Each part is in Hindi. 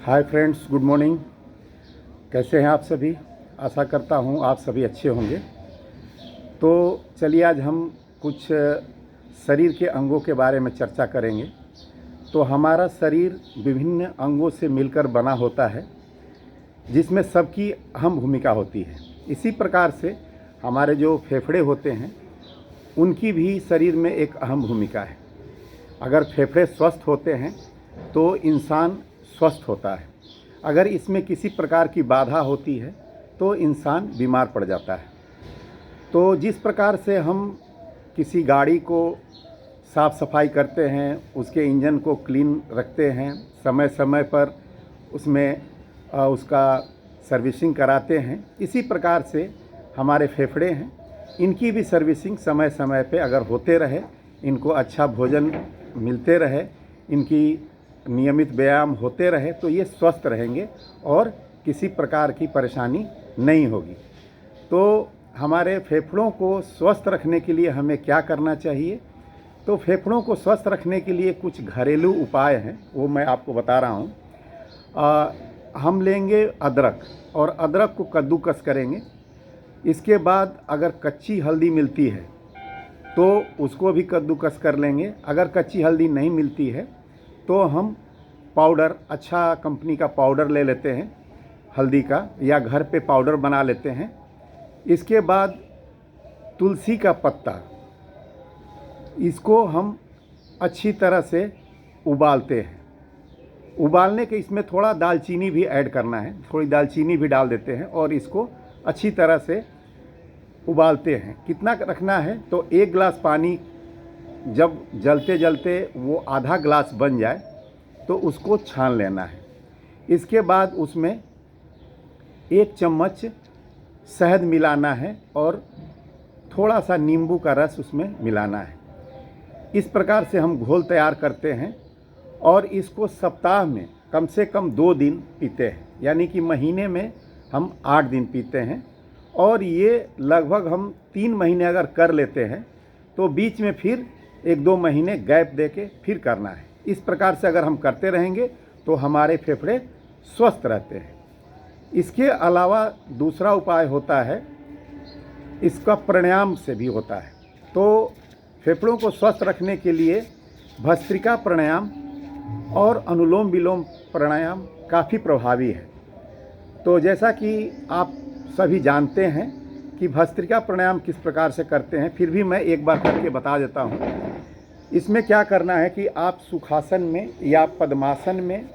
Hi friends, good morning. कैसे हैं आप सभी? आशा करता हूं आप सभी अच्छे होंगे। तो चलिए आज हम कुछ शरीर के अंगों के बारे में चर्चा करेंगे। तो हमारा शरीर विभिन्न अंगों से मिलकर बना होता है, जिसमें सबकी अहम भूमिका होती है। इसी प्रकार से हमारे जो फेफड़े होते हैं उनकी भी शरीर में एक अहम भूमिका है। अगर फेफड़े स्वस्थ होते हैं तो इंसान स्वस्थ होता है। अगर इसमें किसी प्रकार की बाधा होती है तो इंसान बीमार पड़ जाता है। तो जिस प्रकार से हम किसी गाड़ी को साफ़ सफाई करते हैं, उसके इंजन को क्लीन रखते हैं, समय समय पर उसमें उसका सर्विसिंग कराते हैं, इसी प्रकार से हमारे फेफड़े हैं, इनकी भी सर्विसिंग समय समय पे अगर होते रहे, इनको अच्छा भोजन मिलते रहे, इनकी नियमित व्यायाम होते रहे तो ये स्वस्थ रहेंगे और किसी प्रकार की परेशानी नहीं होगी। तो हमारे फेफड़ों को स्वस्थ रखने के लिए हमें क्या करना चाहिए? तो फेफड़ों को स्वस्थ रखने के लिए कुछ घरेलू उपाय हैं, वो मैं आपको बता रहा हूँ। हम लेंगे अदरक और अदरक को कद्दूकस करेंगे। इसके बाद अगर कच्ची हल्दी मिलती है तो उसको भी कद्दूकस कर लेंगे। अगर कच्ची हल्दी नहीं मिलती है तो हम पाउडर, अच्छा कंपनी का पाउडर ले लेते हैं हल्दी का, या घर पे पाउडर बना लेते हैं। इसके बाद तुलसी का पत्ता, इसको हम अच्छी तरह से उबालते हैं। उबालने के इसमें थोड़ा दालचीनी भी ऐड करना है, थोड़ी दालचीनी भी डाल देते हैं और इसको अच्छी तरह से उबालते हैं। कितना रखना है? तो 1 गिलास पानी जब जलते जलते वो आधा गिलास बन जाए तो उसको छान लेना है। इसके बाद उसमें 1 चम्मच शहद मिलाना है और थोड़ा सा नींबू का रस उसमें मिलाना है। इस प्रकार से हम घोल तैयार करते हैं और इसको सप्ताह में कम से कम 2 दिन पीते हैं, यानी कि महीने में हम 8 दिन पीते हैं। और ये लगभग हम 3 महीने अगर कर लेते हैं तो बीच में फिर 1-2 महीने गैप देके फिर करना है। इस प्रकार से अगर हम करते रहेंगे तो हमारे फेफड़े स्वस्थ रहते हैं। इसके अलावा दूसरा उपाय होता है, इसका प्राणायाम से भी होता है। तो फेफड़ों को स्वस्थ रखने के लिए भस्त्रिका प्राणायाम और अनुलोम विलोम प्राणायाम काफ़ी प्रभावी है। तो जैसा कि आप सभी जानते हैं कि भस्त्रिका प्राणायाम किस प्रकार से करते हैं, फिर भी मैं एक बार करके बता देता हूँ। इसमें क्या करना है कि आप सुखासन में या पद्मासन में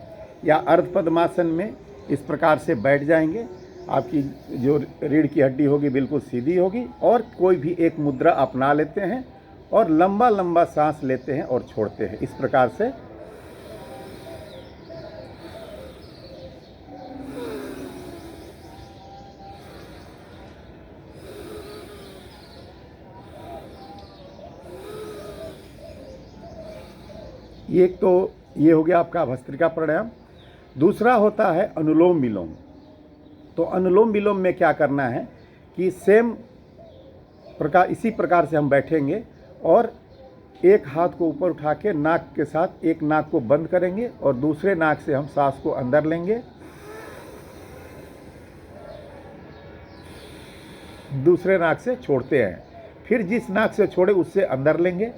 या अर्ध पद्मासन में इस प्रकार से बैठ जाएंगे। आपकी जो रीढ़ की हड्डी होगी बिल्कुल सीधी होगी और कोई भी एक मुद्रा अपना लेते हैं और लंबा लंबा सांस लेते हैं और छोड़ते हैं। इस प्रकार से एक तो ये हो गया आपका भस्त्रिका प्राणायाम। दूसरा होता है अनुलोम विलोम। तो अनुलोम विलोम में क्या करना है कि सेम प्रकार, इसी प्रकार से हम बैठेंगे और एक हाथ को ऊपर उठा के नाक के साथ एक नाक को बंद करेंगे और दूसरे नाक से हम सांस को अंदर लेंगे, दूसरे नाक से छोड़ते हैं। फिर जिस नाक से छोड़े उससे अंदर लेंगे,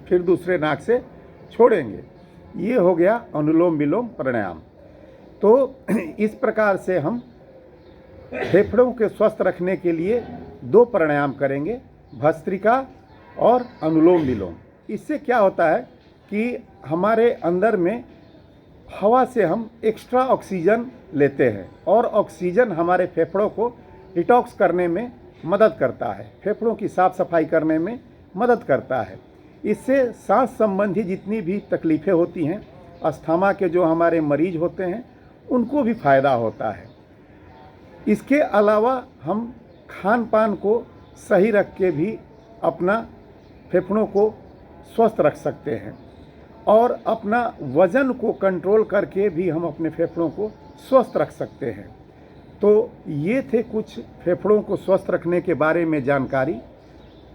फिर दूसरे नाक से छोड़ेंगे। ये हो गया अनुलोम विलोम प्राणायाम। तो इस प्रकार से हम फेफड़ों के स्वस्थ रखने के लिए 2 प्राणायाम करेंगे, भस्त्रिका और अनुलोम विलोम। इससे क्या होता है कि हमारे अंदर में हवा से हम एक्स्ट्रा ऑक्सीजन लेते हैं और ऑक्सीजन हमारे फेफड़ों को डिटॉक्स करने में मदद करता है, फेफड़ों की साफ़ सफाई करने में मदद करता है। इससे सांस संबंधी जितनी भी तकलीफ़ें होती हैं, अस्थमा के जो हमारे मरीज होते हैं उनको भी फ़ायदा होता है। इसके अलावा हम खान पान को सही रख के भी अपना फेफड़ों को स्वस्थ रख सकते हैं और अपना वज़न को कंट्रोल करके भी हम अपने फेफड़ों को स्वस्थ रख सकते हैं। तो ये थे कुछ फेफड़ों को स्वस्थ रखने के बारे में जानकारी।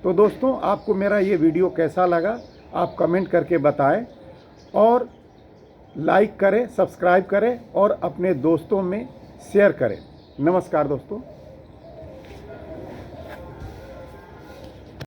तो दोस्तों, आपको मेरा ये वीडियो कैसा लगा आप कमेंट करके बताएं और लाइक करें, सब्सक्राइब करें और अपने दोस्तों में शेयर करें। नमस्कार दोस्तों।